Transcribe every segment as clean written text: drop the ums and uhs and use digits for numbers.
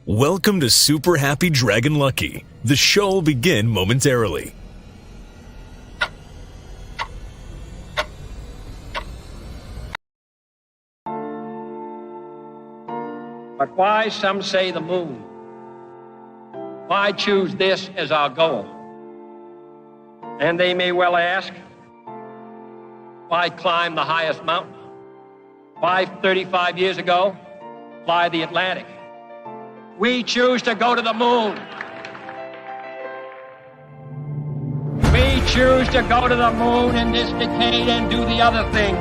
Welcome to Super Happy Dragon Lucky. The show will begin momentarily. But why, some say, the moon? Why choose this as our goal? And they may well ask, why climb the highest mountain? Why, 35 years ago, fly the Atlantic? We choose to go to the moon. We choose to go to the moon in this decade and do the other thing.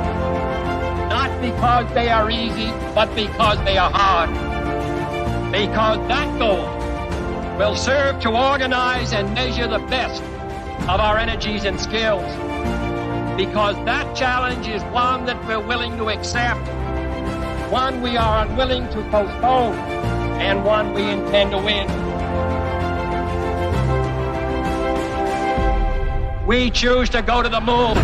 Not because they are easy, but because they are hard. Because that goal will serve to organize and measure the best of our energies and skills. Because that challenge is one that we're willing to accept, one we are unwilling to postpone, and one we intend to win. We choose to go to the moon.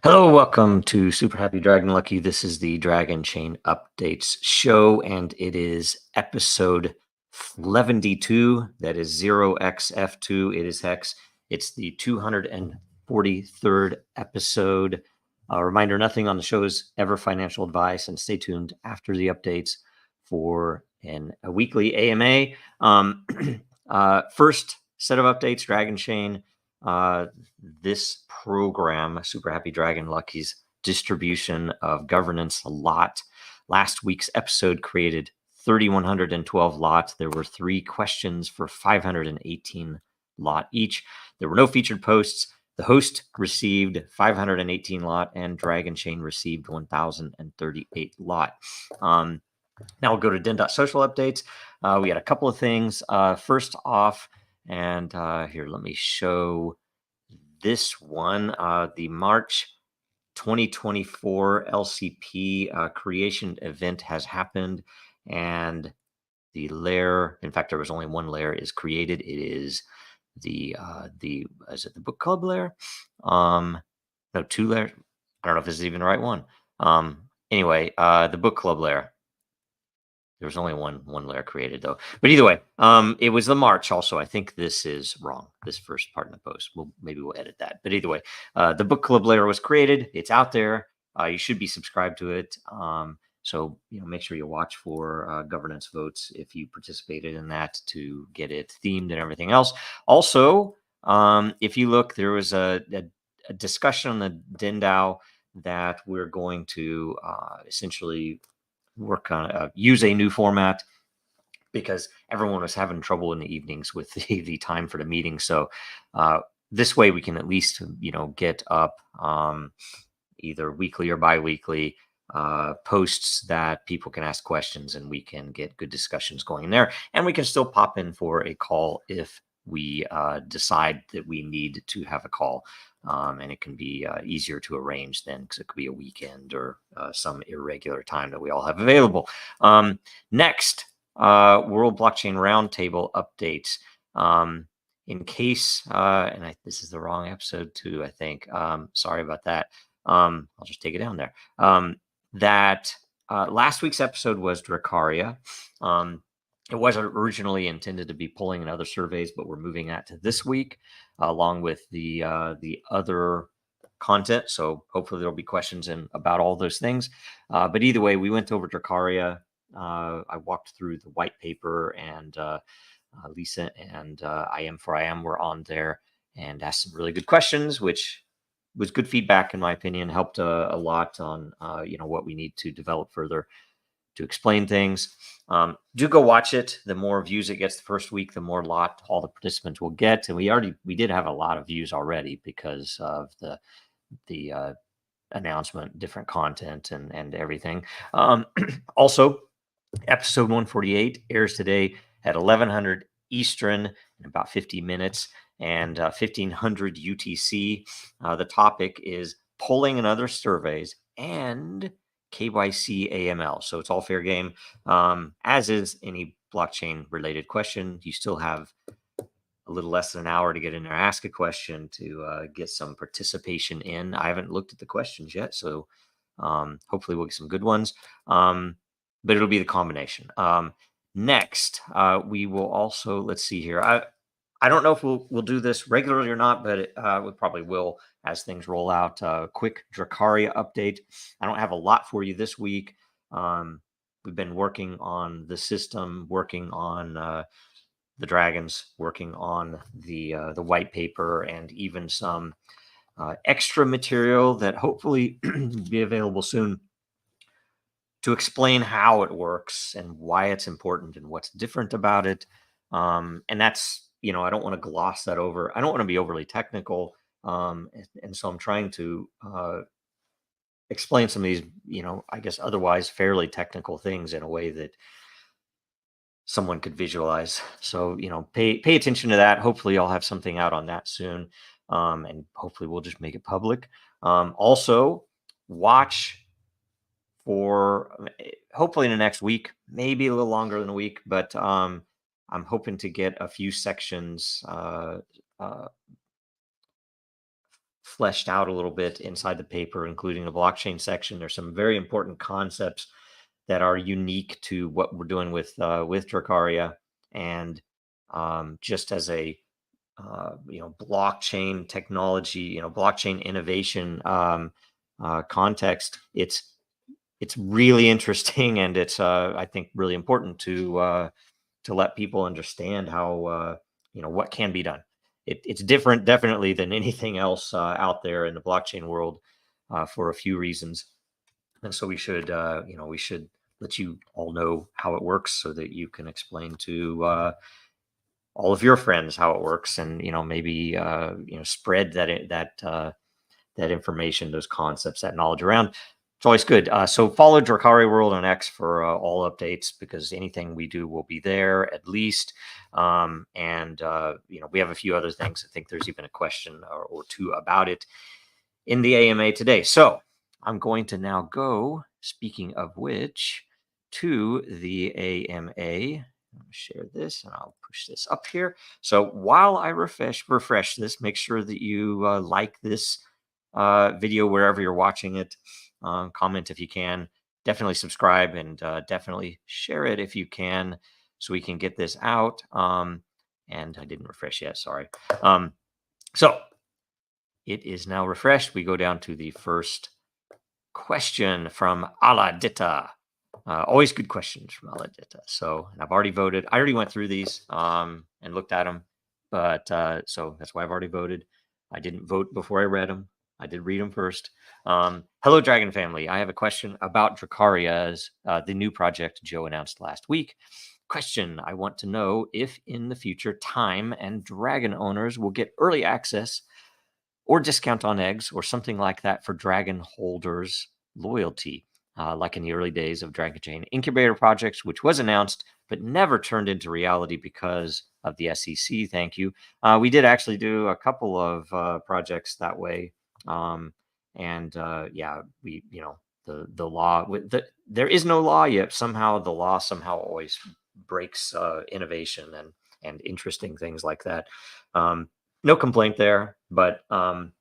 Hello, welcome to Super Happy Dragon Lucky. This is the Dragonchain Updates show, and it is episode 72. That is 0xf2. It is hex. It's the 243rd episode. Reminder, nothing on the show is ever financial advice, and stay tuned after the updates for a weekly AMA. First set of updates, Dragonchain. This program, Super Happy Dragon Lucky's distribution of governance lot. Last week's episode created 3,112 lots. There were 3 questions for 518 lot each. There were no featured posts. The host received 518 lot, and Dragonchain received 1,038 lot. Now we'll go to Den.Social updates. We had a couple of things. First off, and here, let me show this one. The March 2024 LCP creation event has happened, and the lair, in fact, there was only one lair, is created. It is is it the book club lair? No, 2 layers. I don't know if this is even the right one. Anyway, the book club lair. There was only one layer created, though. But either way, it was the March also. I think this is wrong, this first part in the post. Maybe we'll edit that. But either way, the book club layer was created. It's out there. You should be subscribed to it. So make sure you watch for governance votes if you participated in that to get it themed and everything else. Also, if you look, there was a discussion on the DAO that we're going to essentially work on use a new format, because everyone was having trouble in the evenings with the time for the meeting. So this way we can at least get up either weekly or bi-weekly posts that people can ask questions, and we can get good discussions going in there, and we can still pop in for a call if we decide that we need to have a call. And it can be easier to arrange then, because it could be a weekend or some irregular time that we all have available. Next, World Blockchain Roundtable updates. In case, this is the wrong episode too, I think. Sorry about that. I'll just take it down there. Last week's episode was DRAKARIA. It wasn't originally intended to be polling in other surveys, but we're moving that to this week, along with the other content. So hopefully there'll be questions about all those things. But either way, we went over DRAKARIA. I walked through the white paper, and Lisa and I Am were on there and asked some really good questions, which was good feedback in my opinion. Helped a lot on what we need to develop further to explain things. Do go watch it. The more views it gets the first week, the more lot all the participants will get. And we did have a lot of views already because of the announcement, different content, and everything. Also, episode 148 airs today at 1100 Eastern in about 50 minutes and 1500 UTC. The topic is polling and other surveys and KYC AML. So it's all fair game, as is any blockchain related question. You still have a little less than an hour to get in there, ask a question, to get some participation in. I haven't looked at the questions yet, so hopefully we'll get some good ones. But it'll be the combination. Next, we will also, let's see here. I don't know if we'll do this regularly or not, but we probably will as things roll out. Quick Drakaria update. I don't have a lot for you this week. We've been working on the system, working on the dragons, working on the white paper, and even some extra material that hopefully be available soon to explain how it works and why it's important and what's different about it. And that's, I don't want to gloss that over. I don't want to be overly technical. And so I'm trying to explain some of these, I guess otherwise fairly technical things in a way that someone could visualize. So, pay attention to that. Hopefully I'll have something out on that soon. And hopefully we'll just make it public. Also watch for hopefully in the next week, maybe a little longer than a week, but I'm hoping to get a few sections fleshed out a little bit inside the paper, including the blockchain section. There's some very important concepts that are unique to what we're doing with Drakaria, and just as a blockchain technology, blockchain innovation context, it's really interesting, and it's I think really important to let people understand how what can be done. It's different definitely than anything else out there in the blockchain world for a few reasons, and so we should let you all know how it works so that you can explain to all of your friends how it works, and maybe spread that information, those concepts, that knowledge around. It's always good. So follow Drakaria World on X for all updates, because anything we do will be there at least. And we have a few other things. I think there's even a question or two about it in the AMA today. So I'm going to now go, speaking of which, to the AMA. I'll share this and I'll push this up here. So while I refresh this, make sure that you like this video wherever you're watching it. Comment if you can. Definitely subscribe, and definitely share it if you can, so we can get this out. And I didn't refresh yet, sorry. So it is now refreshed. We go down to the first question from Aladita. Always good questions from Aladita. So, and I've already voted. I already went through these and looked at them, but so that's why I've already voted. I didn't vote before I read them. I did read them first. Hello, Dragon family. I have a question about Drakaria's, the new project Joe announced last week. Question: I want to know if in the future Time and Dragon owners will get early access or discount on eggs or something like that for Dragon holders' loyalty, like in the early days of Dragonchain incubator projects, which was announced but never turned into reality because of the SEC. Thank you. We did actually do a couple of projects that way. Yeah, we, the law, there is no law yet. Somehow the law always breaks innovation and interesting things like that. No complaint there, but one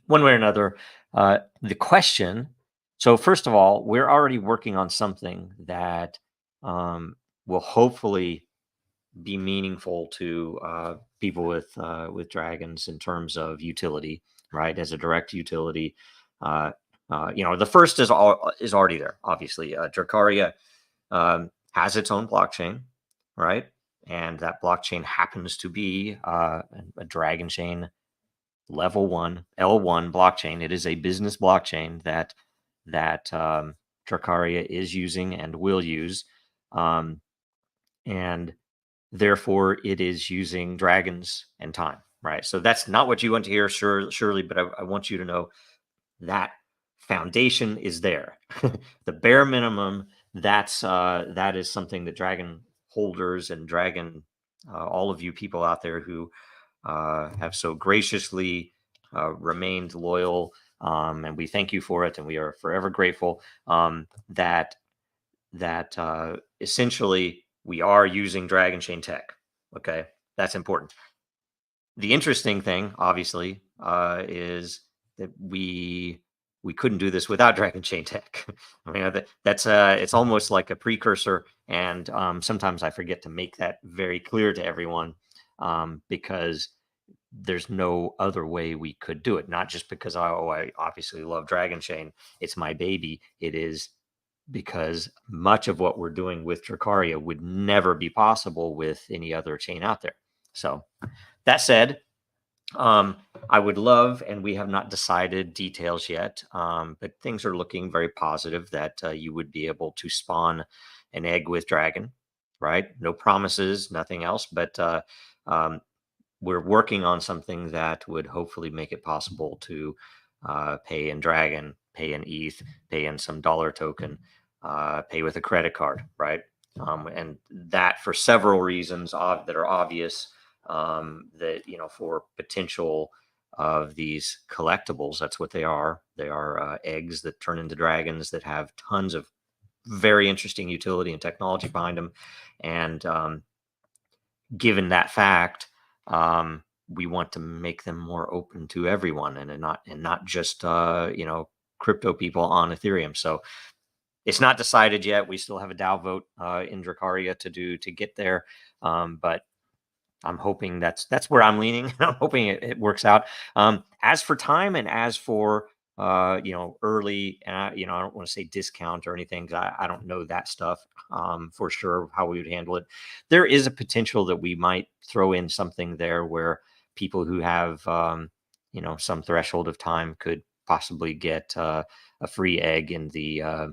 way or another, the question. So first of all, we're already working on something that will hopefully be meaningful to people with dragons in terms of utility, right? As a direct utility. The first is already there. Obviously, Drakaria has its own blockchain, right? And that blockchain happens to be a Dragonchain level 1 L1 blockchain. It is a business blockchain that Drakaria is using and will use, and therefore it is using dragons and time, right? So that's not what you want to hear, surely, but I want you to know that foundation is there. The bare minimum, that is something that Dragon holders and Dragon, all of you people out there who have so graciously remained loyal, and we thank you for it, and we are forever grateful, that essentially we are using Dragonchain tech. Okay, that's important. The interesting thing, obviously, is that we couldn't do this without Dragonchain tech. I mean, that's it's almost like a precursor, and sometimes I forget to make that very clear to everyone, because there's no other way we could do it. Not just because I obviously love Dragonchain, it's my baby. It is because much of what we're doing with Drakaria would never be possible with any other chain out there. So that said, I would love, and we have not decided details yet, but things are looking very positive that you would be able to spawn an egg with Dragon, right? No promises, nothing else, but we're working on something that would hopefully make it possible to pay in Dragon, pay in ETH, pay in some dollar token, pay with a credit card, right? And that for several reasons that are obvious, that, for potential of these collectibles, that's what they are. They are eggs that turn into dragons that have tons of very interesting utility and technology behind them. And given that fact, we want to make them more open to everyone, and not just crypto people on Ethereum. So it's not decided yet. We still have a DAO vote in Drakaria to get there, but I'm hoping that's where I'm leaning. I'm hoping it works out. As for time, and as for early, I don't want to say discount or anything, 'cause I don't know that stuff for sure, how we would handle it. There is a potential that we might throw in something there where people who have some threshold of time could possibly get a free egg in the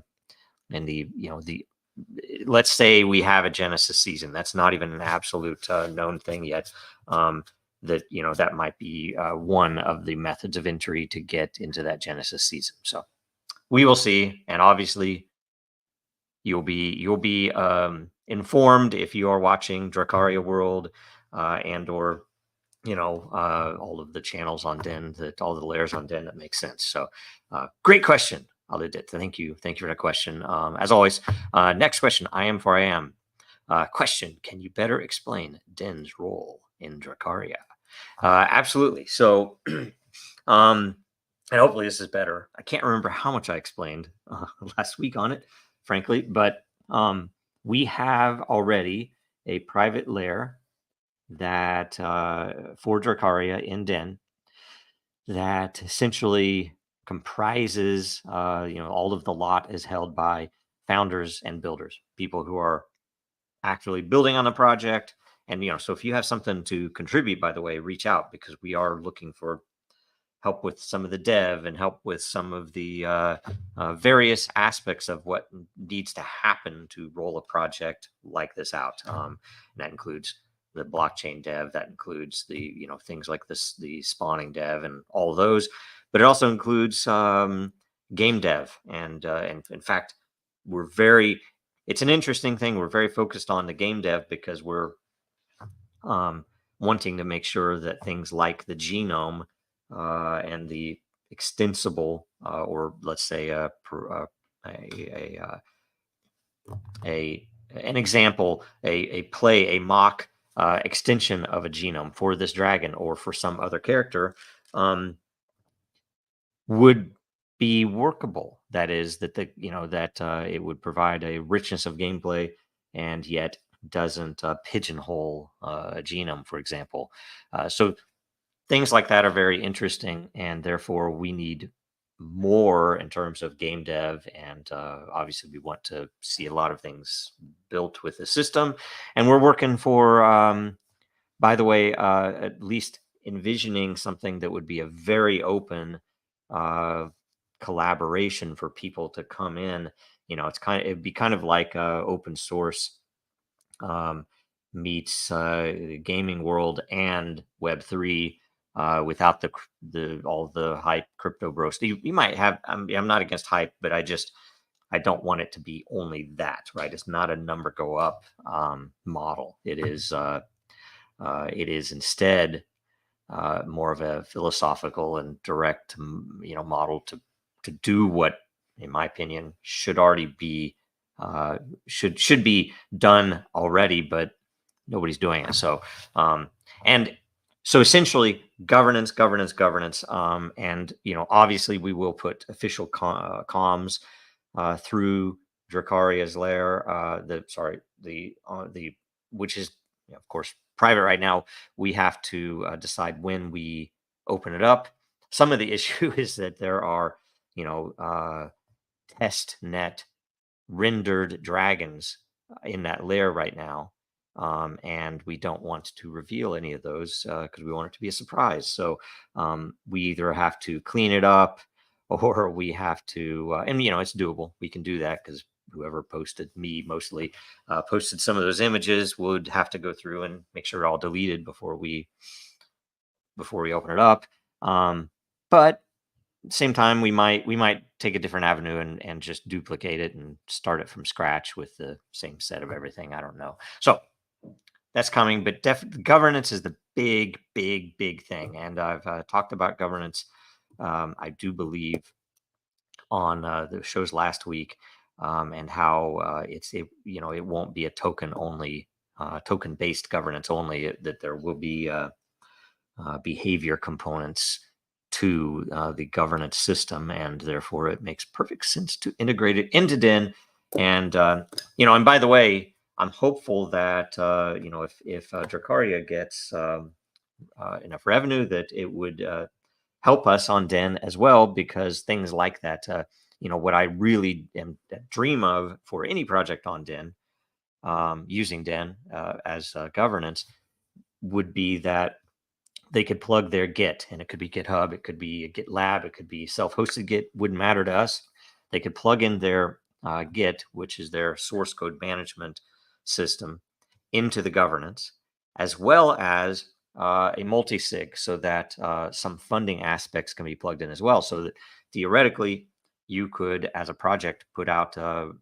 let's say we have a Genesis season. That's not even an absolute known thing yet. That might be one of the methods of entry to get into that Genesis season. So we will see, and obviously you'll be informed if you are watching Drakaria World, and/or all of the channels on Den, all the layers on Den, that makes sense. So great question. Thank you for that question. As always, next question. I am. Question: can you better explain Den's role in Drakaria? Absolutely. So, and hopefully this is better. I can't remember how much I explained last week on it, frankly, but we have already a private layer that for Drakaria in Den that essentially comprises, all of the lot is held by founders and builders, people who are actually building on the project. And, so if you have something to contribute, by the way, reach out, because we are looking for help with some of the dev and help with some of the various aspects of what needs to happen to roll a project like this out. And that includes the blockchain dev, that includes the, things like this, the spawning dev and all of those, but it also includes game dev. And in fact, it's an interesting thing. We're very focused on the game dev because we're wanting to make sure that things like the genome and the extensible, or let's say an example, a mock extension of a genome for this dragon or for some other character, would be workable. That is, that it would provide a richness of gameplay and yet doesn't pigeonhole a genome, for example. So things like that are very interesting, and therefore we need more in terms of game dev. And obviously we want to see a lot of things built with the system, and we're working for, by the way, at least envisioning something that would be a very open collaboration for people to come in. It'd be kind of like open source meets the gaming world and Web3, without the all the hype crypto bros. You might have. I'm not against hype, but I don't want it to be only that, right? It's not a number go up model. It is instead more of a philosophical and direct, model to do what, in my opinion, should already be should be done already, but nobody's doing it. So and so essentially governance, and obviously we will put official comms through Drakaria's lair, the which is, of course, private right now. We have to decide when we open it up. Some of the issue is that there are, test net rendered dragons in that lair right now. And we don't want to reveal any of those because we want it to be a surprise. So we either have to clean it up, or we have to, and it's doable. We can do that because whoever posted, me mostly, posted some of those images, would have to go through and make sure they're all deleted before we open it up. But at the same time, we might take a different avenue and just duplicate it and start it from scratch with the same set of everything. I don't know. So that's coming, but governance is the big thing. And I've talked about governance, I do believe, on the shows last week, and how it won't be a token based governance only, that there will be behavior components to the governance system, and therefore it makes perfect sense to integrate it into Den. And and by the way, I'm hopeful that if Drakaria gets enough revenue, that it would help us on Den as well, because things like that, what I really dream of for any project on Den, using Den as governance, would be that they could plug their Git, and it could be GitHub, it could be a GitLab, it could be self-hosted Git, wouldn't matter to us. They could plug in their Git, which is their source code management system, into the governance, as well as a multi-sig, so that some funding aspects can be plugged in as well. So that theoretically, you could, as a project, put out a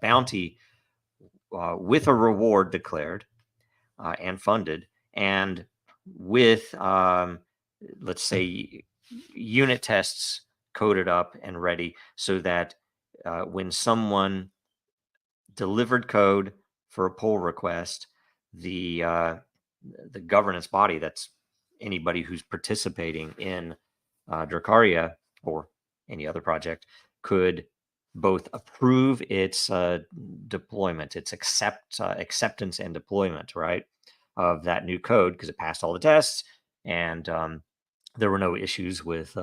bounty with a reward declared and funded, and with, let's say, unit tests coded up and ready, so that when someone delivered code for a pull request, the governance body, that's anybody who's participating in Drakaria or any other project, could both approve its deployment, its acceptance and deployment, right, of that new code, because it passed all the tests, and there were no issues with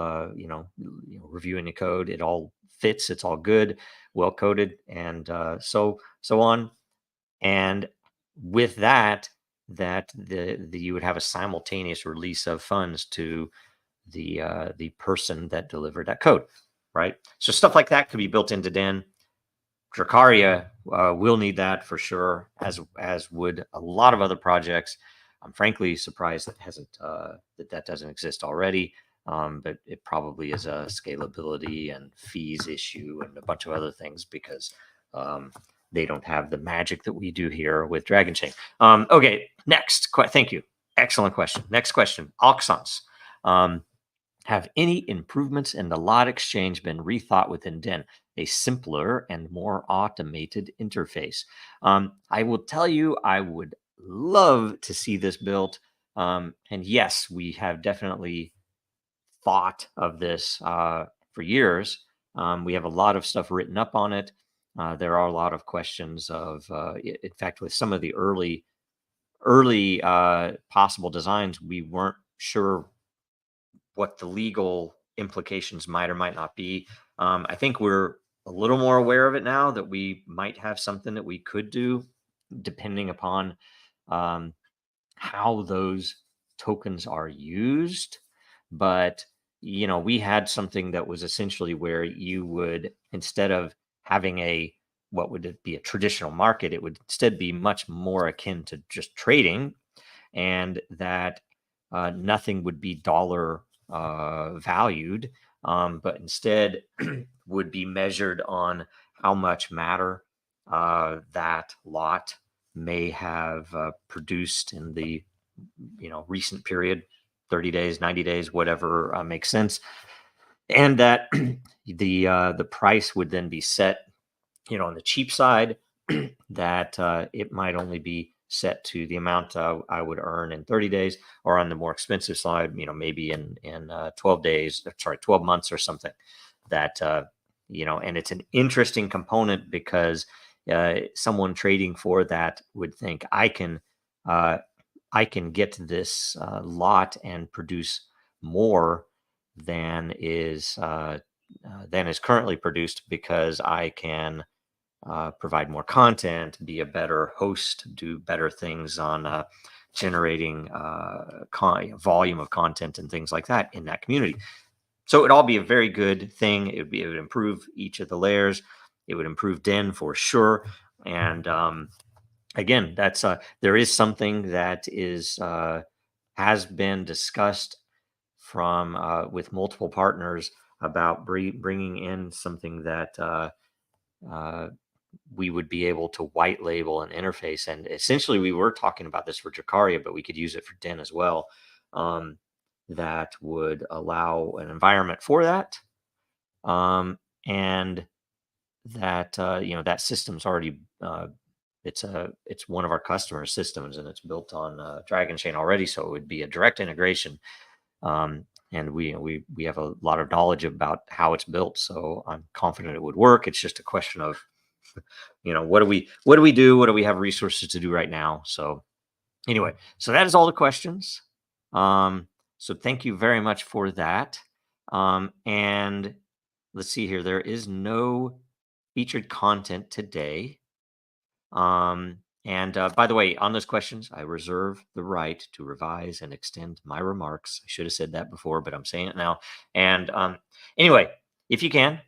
reviewing the code. It all fits, it's all good, well coded, and so on. And with that you would have a simultaneous release of funds to the person that delivered that code, right? So stuff like that could be built into Den. Drakaria will need that for sure, as would a lot of other projects. I'm frankly surprised that doesn't exist already, but it probably is a scalability and fees issue and a bunch of other things, because they don't have the magic that we do here with Dragonchain. Okay, next. Thank you. Excellent question. Next question. Oxons. Have any improvements in the lot exchange been rethought within Den? A simpler and more automated interface. I will tell you, I would love to see this built. And yes, we have definitely thought of this for years. We have a lot of stuff written up on it. There are a lot of questions of, in fact, with some of the early possible designs, we weren't sure what the legal implications might or might not be. I think we're a little more aware of it now, that we might have something that we could do, depending upon how those tokens are used. But we had something that was essentially where you would, instead of having what would it be, a traditional market, it would instead be much more akin to just trading, and that nothing would be dollar valued, but instead would be measured on how much matter that lot may have produced in the recent period, 30 days, 90 days, whatever makes sense. And that the price would then be set, on the cheap side, that it might only be set to the amount I would earn in 30 days, or on the more expensive side, maybe in 12 months or something. That and it's an interesting component because someone trading for that would think I can get this lot and produce more than is currently produced, because I can provide more content, be a better host, do better things on generating volume of content and things like that in that community. So it'd all be a very good thing. It would improve each of the layers. It would improve Den for sure. And again, that's there is something that is has been discussed from with multiple partners about bringing in something that we would be able to white label an interface. And essentially we were talking about this for DRAKARIA, but we could use it for Den as well. That would allow an environment for that. And that, that system's already, it's one of our customer systems, and it's built on Dragonchain already. So it would be a direct integration. And we have a lot of knowledge about how it's built. So I'm confident it would work. It's just a question of, what do we do? What do we have resources to do right now? So anyway, so that is all the questions. So thank you very much for that. And let's see here. There is no featured content today. And by the way, on those questions, I reserve the right to revise and extend my remarks. I should have said that before, but I'm saying it now. And anyway, if you can,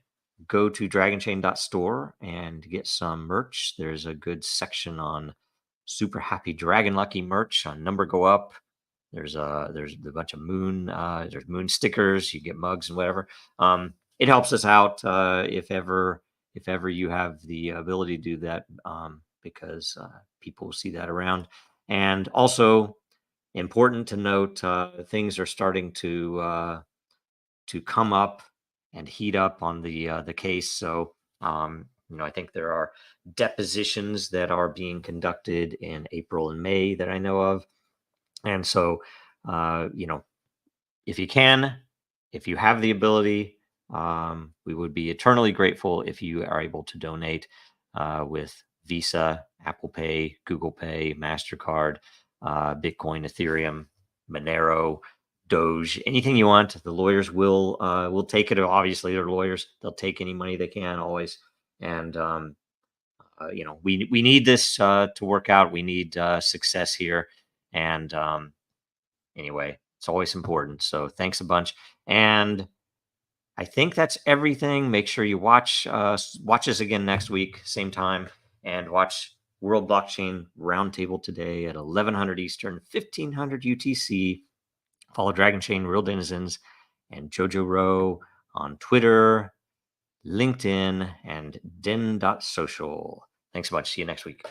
go to Dragonchain.Store and get some merch. There's a good section on Super Happy Dragon Lucky merch on Number Go Up. There's a bunch of moon stickers. You get mugs and whatever. It helps us out if ever you have the ability to do that, because people see that around. And also important to note, things are starting to come up and heat up on the case. So I think there are depositions that are being conducted in April and May that I know of. And so, if you can, if you have the ability, we would be eternally grateful if you are able to donate with Visa, Apple Pay, Google Pay, MasterCard, Bitcoin, Ethereum, Monero, Doge, anything you want. The lawyers will take it. Obviously, they're lawyers. They'll take any money they can always. And, we need this to work out. We need success here. And anyway, it's always important. So thanks a bunch. And I think that's everything. Make sure you watch us again next week, same time, and watch World Blockchain Roundtable today at 1100 Eastern, 1500 UTC. Follow Dragonchain Real Denizens and Jojo Rowe on Twitter, LinkedIn, and Den.Social. Thanks so much. See you next week.